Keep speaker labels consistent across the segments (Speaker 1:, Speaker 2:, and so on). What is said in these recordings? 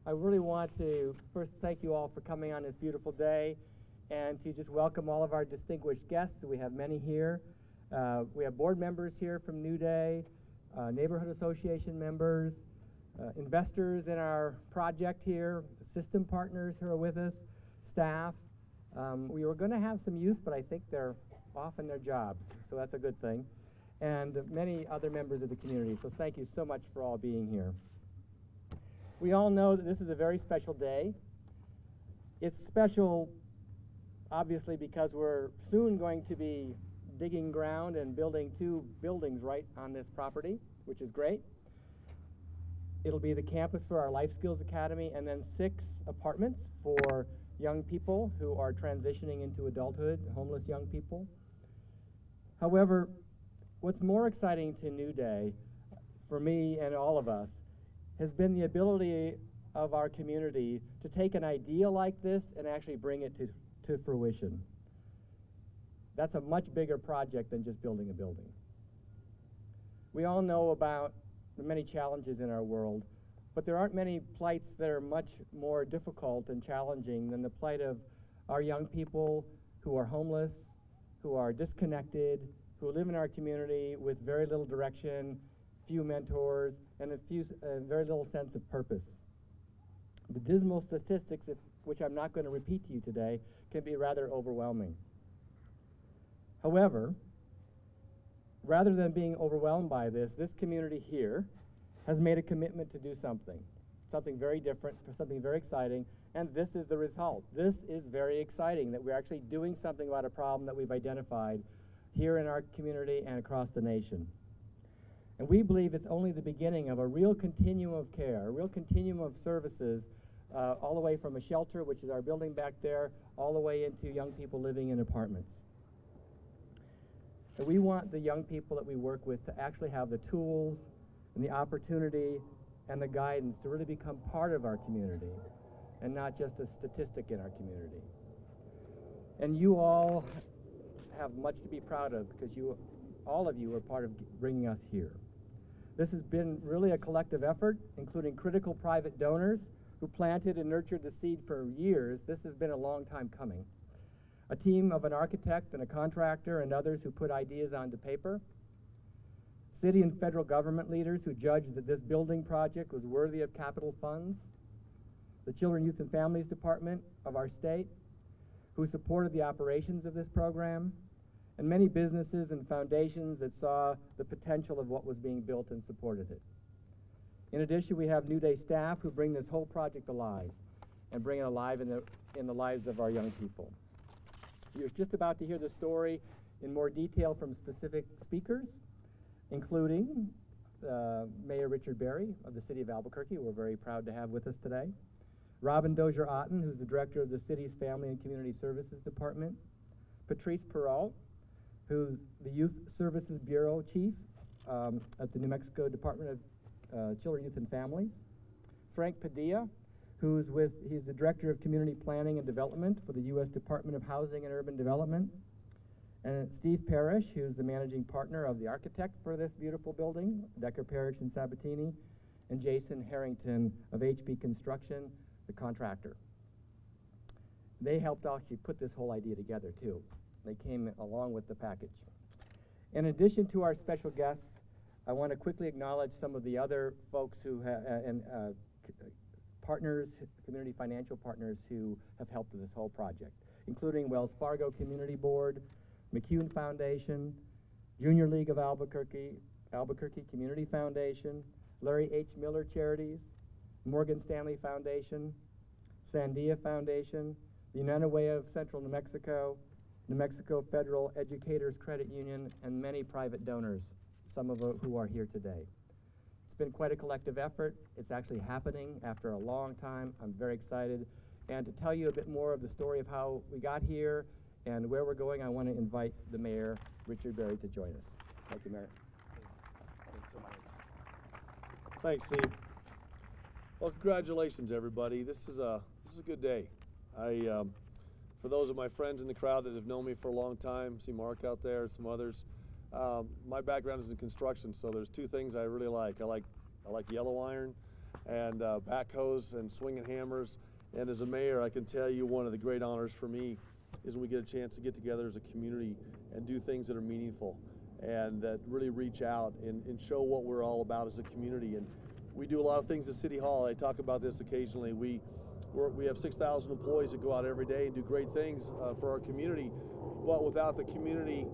Speaker 1: I really want to first thank you all for coming on this beautiful day and to just welcome all of our distinguished guests. We have many here. We have board members here from New Day, neighborhood association members, investors in our project here, system partners who are with us, staff. We were going to have some youth, but I think they're off in their jobs, so that's a good thing. And many other members of the community, so thank you so much for all being here. We all know that this is a very special day. It's special, obviously, because we're soon going to be digging ground and building 2 buildings right on this property, which is great. It'll be the campus for our Life Skills Academy, and then 6 apartments for young people who are transitioning into adulthood, homeless young people. However, what's more exciting to New Day, for me and all of us, has been the ability of our community to take an idea like this and actually bring it to fruition. That's a much bigger project than just building a building. We all know about the many challenges in our world, but there aren't many plights that are much more difficult and challenging than the plight of our young people who are homeless, who are disconnected, who live in our community with very little direction, few mentors, and very little sense of purpose. The dismal statistics, which I'm not going to repeat to you today, can be rather overwhelming. However, rather than being overwhelmed by this community here has made a commitment to do something very different, for something very exciting, and this is the result. This is very exciting, that we're actually doing something about a problem that we've identified here in our community and across the nation. And we believe it's only the beginning of a real continuum of care, a real continuum of services, all the way from a shelter, which is our building back there, all the way into young people living in apartments. And we want the young people that we work with to actually have the tools and the opportunity and the guidance to really become part of our community and not just a statistic in our community. And you all have much to be proud of because all of you are part of bringing us here. This has been really a collective effort, including critical private donors who planted and nurtured the seed for years. This has been a long time coming. A team of an architect and a contractor and others who put ideas onto paper. City and federal government leaders who judged that this building project was worthy of capital funds. The Children, Youth, and Families Department of our state, who supported the operations of this program, and many businesses and foundations that saw the potential of what was being built and supported it. In addition, we have New Day staff who bring this whole project alive and bring it alive in the lives of our young people. You're just about to hear the story in more detail from specific speakers, including Mayor Richard Berry of the City of Albuquerque, who we're very proud to have with us today. Robin Dozier-Otten, who's the director of the city's Family and Community Services Department. Patrice Perrault, who's the Youth Services Bureau Chief at the New Mexico Department of Children, Youth, and Families. Frank Padilla, he's the Director of Community Planning and Development for the U.S. Department of Housing and Urban Development. And Steve Parrish, who's the managing partner of the architect for this beautiful building, Decker Parrish and Sabatini, and Jason Harrington of HB Construction, the contractor. They helped actually put this whole idea together too. They came along with the package. In addition to our special guests, I want to quickly acknowledge some of the other folks who partners, community financial partners who have helped with this whole project, including Wells Fargo Community Board, McCune Foundation, Junior League of Albuquerque, Albuquerque Community Foundation, Larry H. Miller Charities, Morgan Stanley Foundation, Sandia Foundation, the United Way of Central New Mexico Federal Educators Credit Union, and many private donors, some of who are here today. It's been quite a collective effort. It's actually happening after a long time. I'm very excited. And to tell you a bit more of the story of how we got here and where we're going, I want to invite the Mayor, Richard Berry, to join us. Thank you, Mayor.
Speaker 2: Thanks so much. Thanks, Steve. Well, congratulations, everybody. This is a good day. For those of my friends in the crowd that have known me for a long time, see Mark out there and some others, my background is in construction, so there's 2 things I really like. I like yellow iron, and backhoes and swinging hammers. And as a mayor, I can tell you one of the great honors for me is when we get a chance to get together as a community and do things that are meaningful and that really reach out and show what we're all about as a community. And we do a lot of things at City Hall. I talk about this occasionally. We have 6,000 employees that go out every day and do great things for our community, but without the community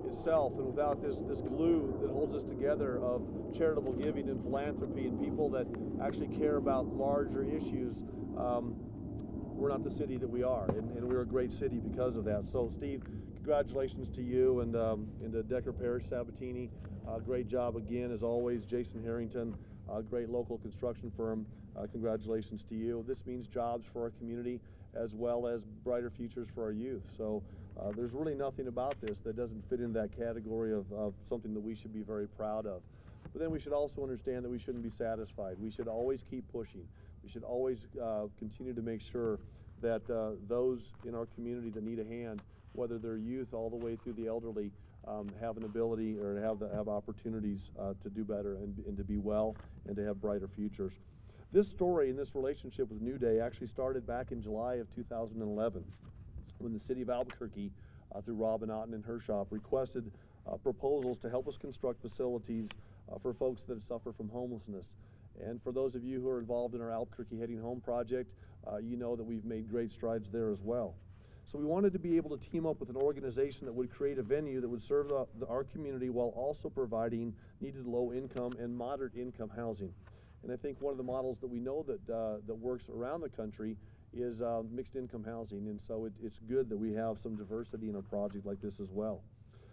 Speaker 2: itself and without this glue that holds us together of charitable giving and philanthropy and people that actually care about larger issues, we're not the city that we are, and we're a great city because of that. So Steve, congratulations to you and to Decker Parish Sabatini. Great job again, as always. Jason Harrington, a great local construction firm. Congratulations to you. This means jobs for our community as well as brighter futures for our youth. So there's really nothing about this that doesn't fit into that category of something that we should be very proud of. But then we should also understand that we shouldn't be satisfied. We should always keep pushing. We should always continue to make sure that those in our community that need a hand, whether they're youth all the way through the elderly, have an ability or have opportunities to do better and to be well and to have brighter futures. This story and this relationship with New Day actually started back in July of 2011 when the city of Albuquerque, through Robin Otten and her shop, requested proposals to help us construct facilities for folks that suffer from homelessness. And for those of you who are involved in our Albuquerque Heading Home project, you know that we've made great strides there as well. So we wanted to be able to team up with an organization that would create a venue that would serve our community while also providing needed low-income and moderate-income housing. And I think one of the models that we know that works around the country is mixed-income housing, and so it's good that we have some diversity in a project like this as well.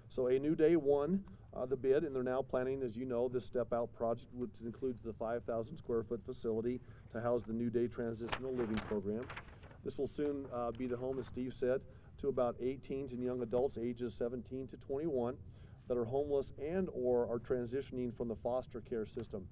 Speaker 2: So A New Day won the bid, and they're now planning, as you know, this step-out project, which includes the 5,000 square foot facility to house the New Day Transitional Living Program. This will soon be the home, as Steve said, to about 8 teens and young adults ages 17 to 21 that are homeless and or are transitioning from the foster care system.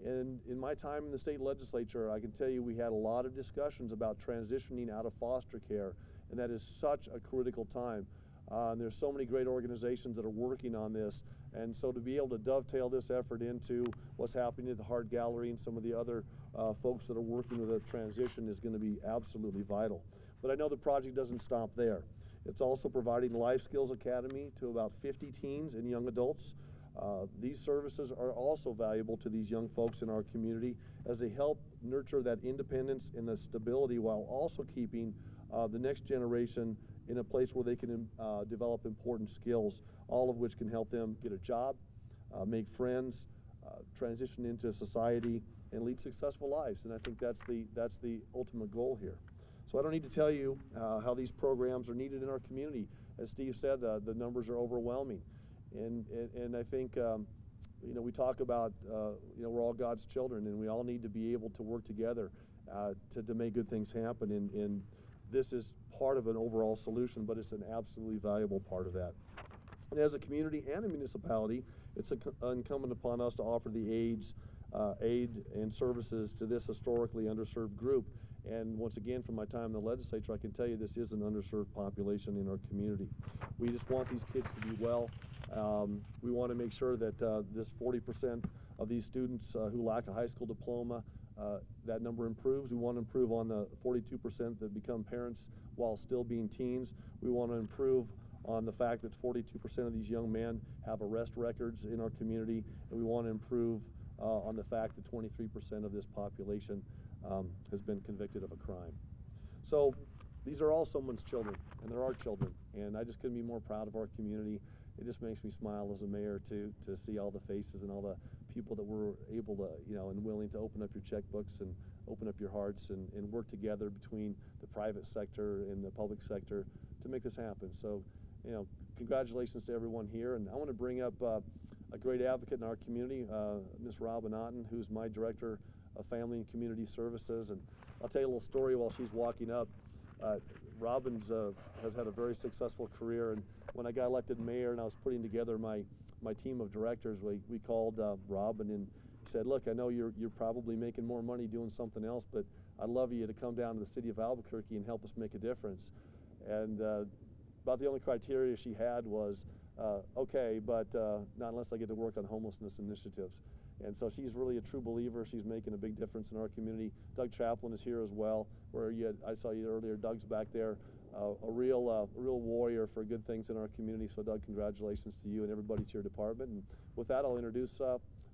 Speaker 2: And in my time in the state legislature, I can tell you we had a lot of discussions about transitioning out of foster care, and that is such a critical time. And there's so many great organizations that are working on this, and so to be able to dovetail this effort into what's happening at the Hart Gallery and some of the other folks that are working with a transition is going to be absolutely vital. But I know the project doesn't stop there. It's also providing Life Skills Academy to about 50 teens and young adults. These services are also valuable to these young folks in our community as they help nurture that independence and the stability while also keeping the next generation in a place where they can develop important skills, all of which can help them get a job, make friends, transition into society, and lead successful lives. And I think that's the ultimate goal here. So I don't need to tell you how these programs are needed in our community. As Steve said, the numbers are overwhelming. And I think, you know, we talk about, you know, we're all God's children, and we all need to be able to work together to make good things happen. And this is part of an overall solution, but it's an absolutely valuable part of that. And as a community and a municipality, it's incumbent upon us to offer the aid and services to this historically underserved group. And once again, from my time in the legislature, I can tell you this is an underserved population in our community. We just want these kids to be well. We want to make sure that this 40% of these students who lack a high school diploma, that number improves. We want to improve on the 42% that become parents while still being teens. We want to improve on the fact that 42% of these young men have arrest records in our community, and we want to improve on the fact that 23% of this population has been convicted of a crime. So these are all someone's children, and they're our children, and I just couldn't be more proud of our community. It just makes me smile as a mayor to see all the faces and all the people that were able to, you know, and willing to open up your checkbooks and open up your hearts and work together between the private sector and the public sector to make this happen. So, you know, congratulations to everyone here. And I want to bring up a great advocate in our community, Ms. Robin Otten, who's my Director of Family and Community Services. And I'll tell you a little story while she's walking up. Robin's has had a very successful career, and when I got elected mayor and I was putting together my team of directors, we called Robin and said, look, I know you're probably making more money doing something else, but I'd love you to come down to the city of Albuquerque and help us make a difference. And about the only criteria she had was, okay, but not unless I get to work on homelessness initiatives. And so she's really a true believer. She's making a big difference in our community. Doug Chaplin is here as well, where I saw you earlier. Doug's back there, a real warrior for good things in our community. So Doug, congratulations to you and everybody to your department. And with that, I'll introduce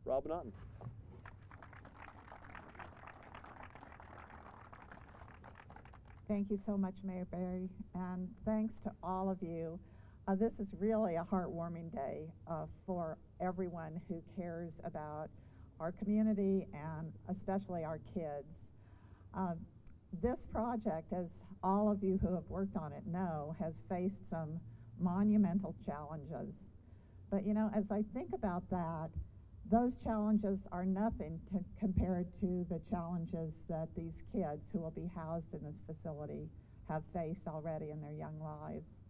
Speaker 2: Robin Otten.
Speaker 3: Thank you so much, Mayor Barry, and thanks to all of you. This is really a heartwarming day for everyone who cares about our community and especially our kids. This project, as all of you who have worked on it know, has faced some monumental challenges. But you know, as I think about that, those challenges are nothing compared to the challenges that these kids who will be housed in this facility have faced already in their young lives.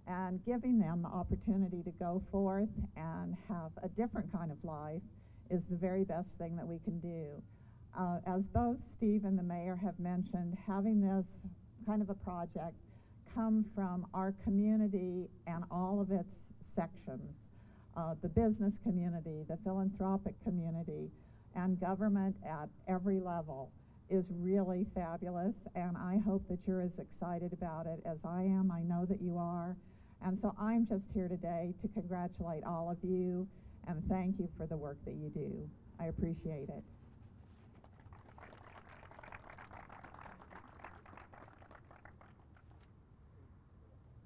Speaker 3: And giving them the opportunity to go forth and have a different kind of life is the very best thing that we can do. As both Steve and the mayor have mentioned, having this kind of a project come from our community and all of its sections, the business community, the philanthropic community, and government at every level is really fabulous, and I hope that you're as excited about it as I am. I know that you are. And so I'm just here today to congratulate all of you and thank you for the work that you do. I appreciate it.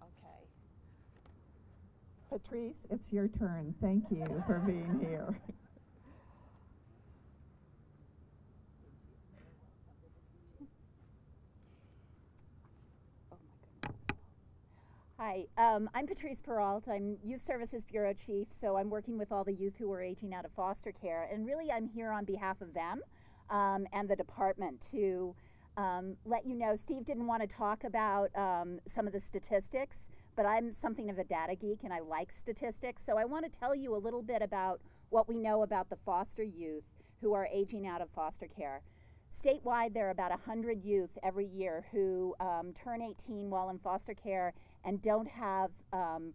Speaker 3: Okay. Patrice, it's your turn. Thank you for being here.
Speaker 4: Hi, I'm Patrice Peralt. I'm Youth Services Bureau Chief, so I'm working with all the youth who are aging out of foster care. And really, I'm here on behalf of them and the department to let you know. Steve didn't want to talk about some of the statistics, but I'm something of a data geek and I like statistics. So I want to tell you a little bit about what we know about the foster youth who are aging out of foster care. Statewide, there are about 100 youth every year who turn 18 while in foster care and don't have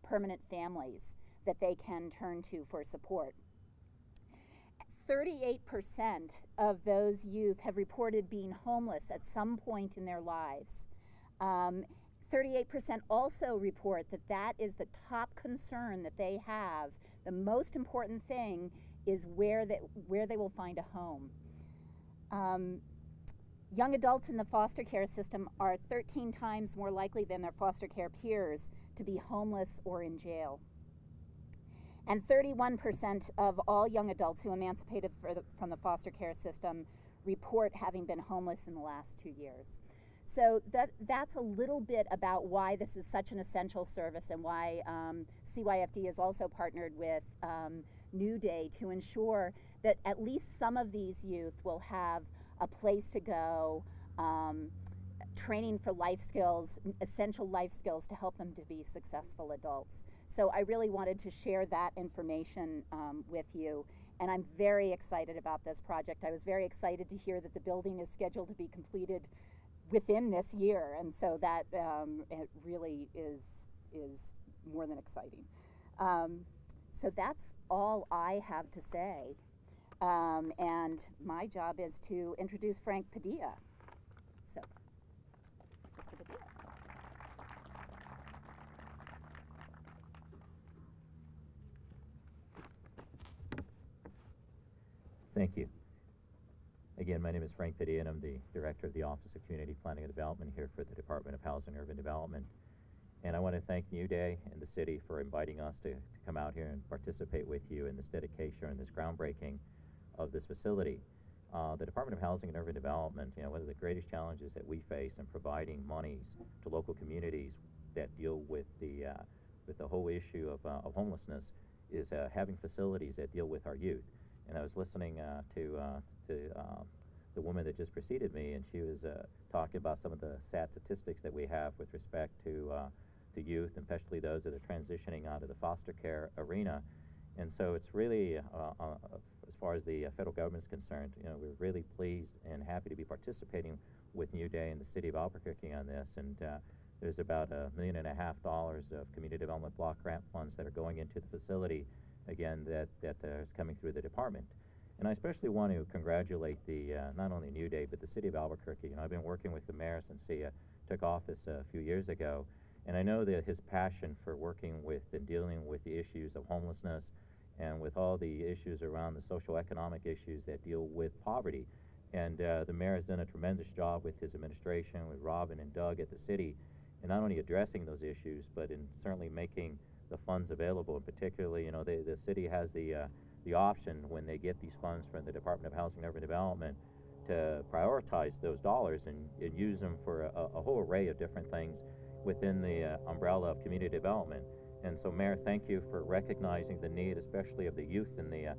Speaker 4: permanent families that they can turn to for support. 38% of those youth have reported being homeless at some point in their lives. 38% also report that that is the top concern that they have. The most important thing is where they will find a home. Young adults in the foster care system are 13 times more likely than their foster care peers to be homeless or in jail. And 31% of all young adults who emancipated from the foster care system report having been homeless in the last 2 years. So that's a little bit about why this is such an essential service and why CYFD has also partnered with New Day to ensure that at least some of these youth will have a place to go, training for life skills, essential life skills to help them to be successful adults. So I really wanted to share that information with you, and I'm very excited about this project. I was very excited to hear that the building is scheduled to be completed within this year, and so that it really is more than exciting. So that's all I have to say. And my job is to introduce Frank Padilla. So, Mr. Padilla.
Speaker 5: Thank you. Again, my name is Frank Padilla, and I'm the Director of the Office of Community Planning and Development here for the Department of Housing and Urban Development. And I want to thank New Day and the city for inviting us to come out here and participate with you in this dedication and this groundbreaking of this facility. The Department of Housing and Urban Development, one of the greatest challenges that we face in providing monies to local communities that deal with the whole issue of homelessness is having facilities that deal with our youth. And I was listening to the woman that just preceded me, and she was talking about some of the sad statistics that we have with respect to youth, and especially those that are transitioning out of the foster care arena. And so it's really, as far as the federal government is concerned, we're really pleased and happy to be participating with New Day and the city of Albuquerque on this. And there's about $1.5 million of community development block grant funds that are going into the facility, again, that is coming through the department. And I especially want to congratulate the, not only New Day, but the city of Albuquerque. You know, I've been working with the mayor since he took office a few years ago, and I know that his passion for working with and dealing with the issues of homelessness and with all the issues around the social economic issues that deal with poverty. And the mayor has done a tremendous job with his administration, with Robin and Doug at the city, in not only addressing those issues, but in certainly making the funds available. And particularly, you know, the city has the option when they get these funds from the Department of Housing and Urban Development to prioritize those dollars and use them for a whole array of different things within the umbrella of community development. And so, Mayor, thank you for recognizing the need, especially of the youth in the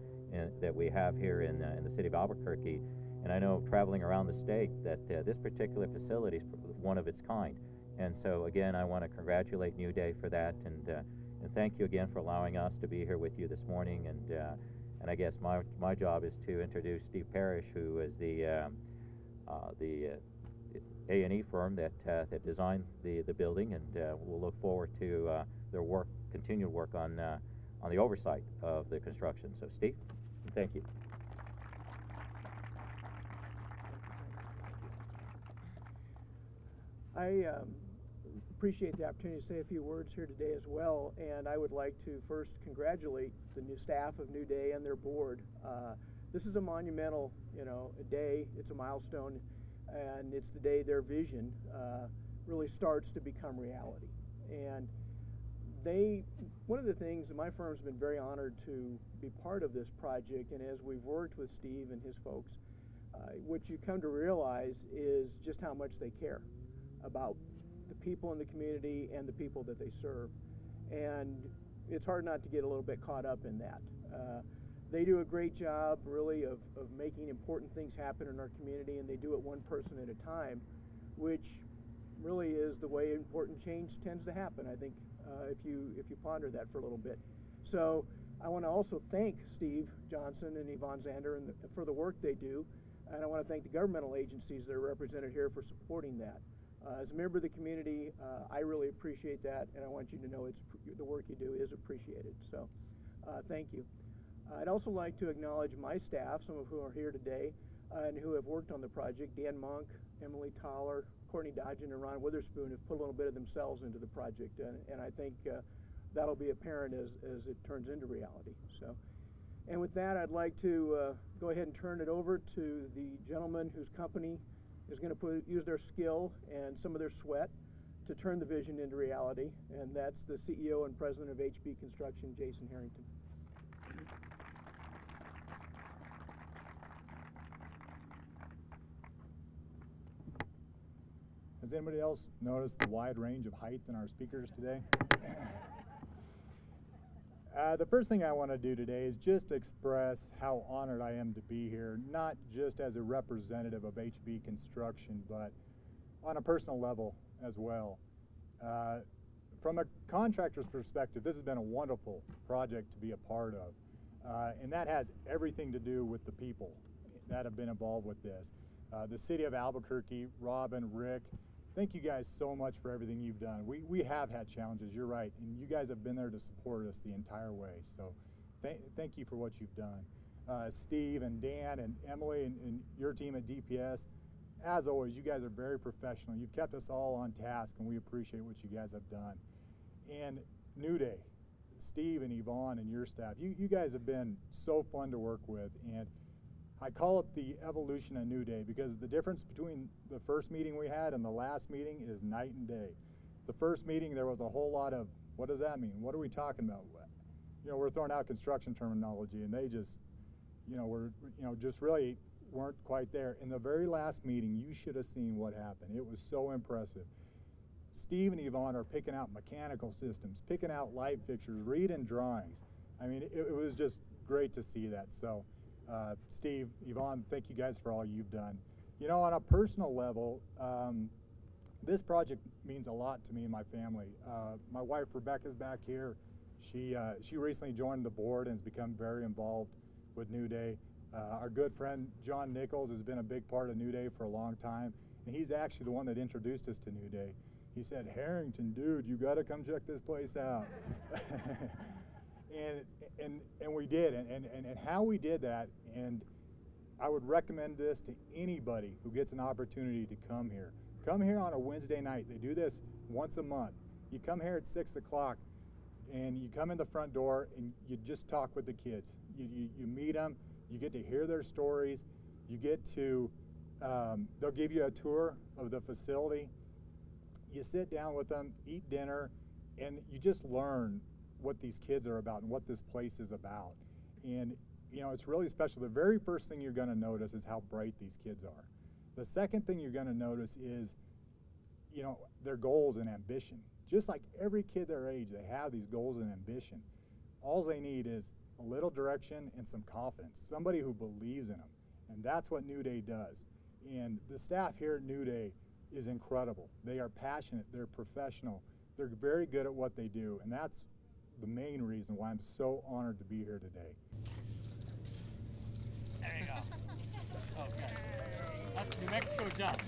Speaker 5: that we have here in the city of Albuquerque. And I know, traveling around the state, that this particular facility is one of its kind. And so, again, I want to congratulate New Day for that, and thank you again for allowing us to be here with you this morning. And I guess my job is to introduce Steve Parrish, who is the A&E firm that designed the building, and we'll look forward to their continued work on the oversight of the construction. So, Steve, thank you.
Speaker 6: I appreciate the opportunity to say a few words here today as well, and I would like to first congratulate the new staff of New Day and their board. This is a monumental, a day. It's a milestone, and it's the day their vision really starts to become reality. And one of the things, my firm's been very honored to be part of this project, and as we've worked with Steve and his folks, what you come to realize is just how much they care about the people in the community and the people that they serve. And it's hard not to get a little bit caught up in that. They do a great job, really, of making important things happen in our community, and they do it one person at a time, which really is the way important change tends to happen, I think, if you ponder that for a little bit. So I want to also thank Steve Johnson and Yvonne Zander for the work they do, and I want to thank the governmental agencies that are represented here for supporting that. As a member of the community, I really appreciate that, and I want you to know the work you do is appreciated. So thank you. I'd also like to acknowledge my staff, some of whom are here today, and who have worked on the project. Dan Monk, Emily Toller, Courtney Dodgen, and Ron Witherspoon have put a little bit of themselves into the project, and I think that'll be apparent as it turns into reality. So, and with that, I'd like to go ahead and turn it over to the gentleman whose company is going to use their skill and some of their sweat to turn the vision into reality, and that's the CEO and president of HB Construction, Jason Harrington.
Speaker 7: Has anybody else noticed the wide range of height in our speakers today? The first thing I want to do today is just express how honored I am to be here, not just as a representative of HB Construction, but on a personal level as well. From a contractor's perspective, this has been a wonderful project to be a part of, and that has everything to do with the people that have been involved with this. The city of Albuquerque, Robin, Rick, thank you guys so much for everything you've done. We have had challenges, you're right, and you guys have been there to support us the entire way. So thank you for what you've done. Steve and Dan and Emily and your team at DPS, as always, you guys are very professional. You've kept us all on task, and we appreciate what you guys have done. And New Day, Steve and Yvonne and your staff, you guys have been so fun to work with, and I call it the evolution of New Day because the difference between the first meeting we had and the last meeting is night and day. The first meeting, there was a whole lot of, what does that mean? What are we talking about? We're throwing out construction terminology, and they just, just really weren't quite there. In the very last meeting, you should have seen what happened. It was so impressive. Steve and Yvonne are picking out mechanical systems, picking out light fixtures, reading drawings. I mean, it was just great to see that. So. Steve, Yvonne, thank you guys for all you've done. On a personal level, this project means a lot to me and my family. My wife, Rebecca's back here. She recently joined the board and has become very involved with New Day. Our good friend, John Nichols, has been a big part of New Day for a long time, and he's actually the one that introduced us to New Day. He said, Harrington, dude, you gotta come check this place out. And we did, and how we did that, and I would recommend this to anybody who gets an opportunity to come here. Come here on a Wednesday night. They do this once a month. You come here at 6 o'clock, and you come in the front door, and you just talk with the kids. You meet them. You get to hear their stories. You get to, they'll give you a tour of the facility. You sit down with them, eat dinner, and you just learn what these kids are about and what this place is about. And you know, it's really special. The very first thing you're going to notice is how bright these kids are. The second thing you're going to notice is, you know, their goals and ambition. Just like every kid their age, they have these goals and ambition. All they need is a little direction and some confidence, somebody who believes in them. And that's what New Day does. And the staff here at New Day is incredible. They are passionate, they're professional, they're very good at what they do. And that's the main reason why I'm so honored to be here today.
Speaker 8: There you go. Okay. That's New Mexico jump.